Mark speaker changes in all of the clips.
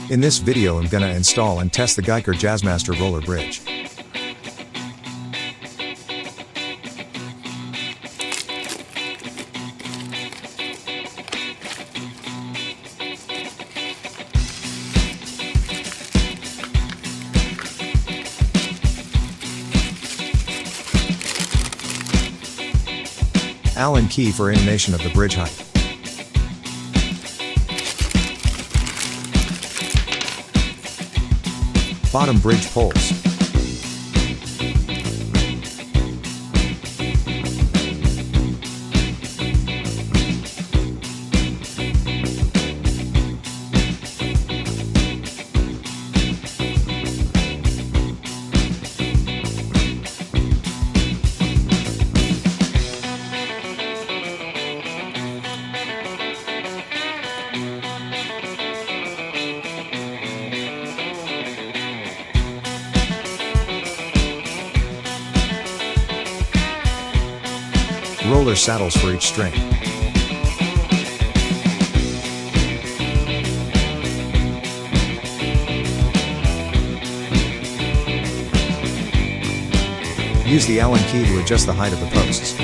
Speaker 1: In this video I'm gonna install and test the Guyker Jazzmaster roller bridge. Allen key for animation of the bridge height. Bottom bridge poles. Roller saddles for each string. Use the Allen key to adjust the height of the posts.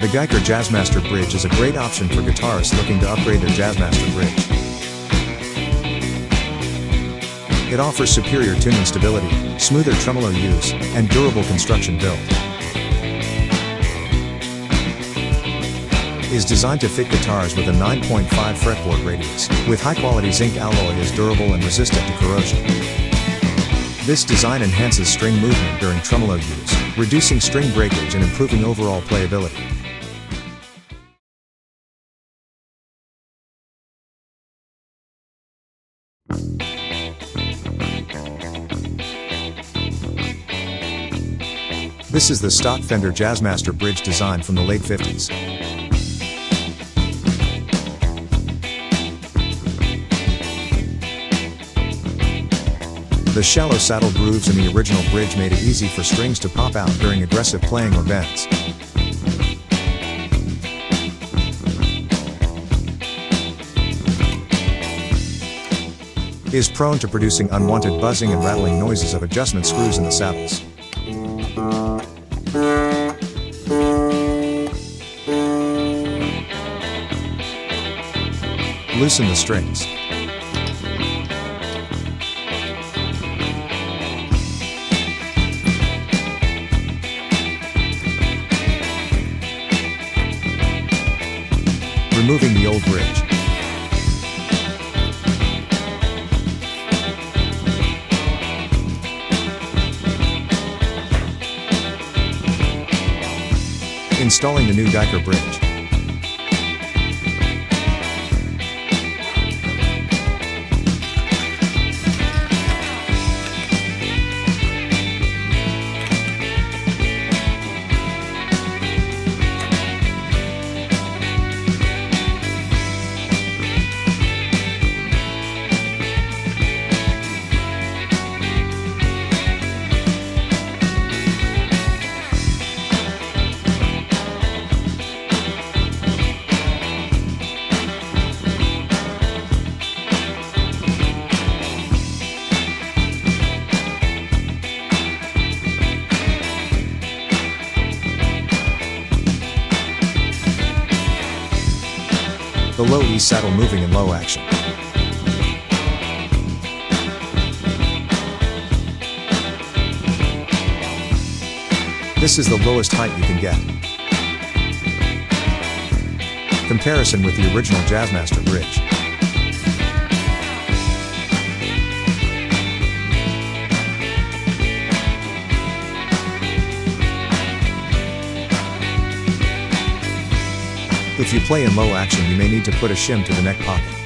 Speaker 1: The Guyker Jazzmaster bridge is a great option for guitarists looking to upgrade their Jazzmaster bridge. It offers superior tuning stability, smoother tremolo use, and durable construction build. Is designed to fit guitars with a 9.5 fretboard radius, with high-quality zinc alloy is durable and resistant to corrosion. This design enhances string movement during tremolo use, reducing string breakage and improving overall playability. This is the stock Fender Jazzmaster bridge design from the late 50s. The shallow saddle grooves in the original bridge made it easy for strings to pop out during aggressive playing or bends. Is prone to producing unwanted buzzing and rattling noises of adjustment screws in the saddles. Loosen the strings. Removing the old bridge. Installing the new Guyker bridge. The low E saddle moving in low action. This is the lowest height you can get. Comparison with the original Jazzmaster bridge. If you play in low action, you may need to put a shim to the neck pocket.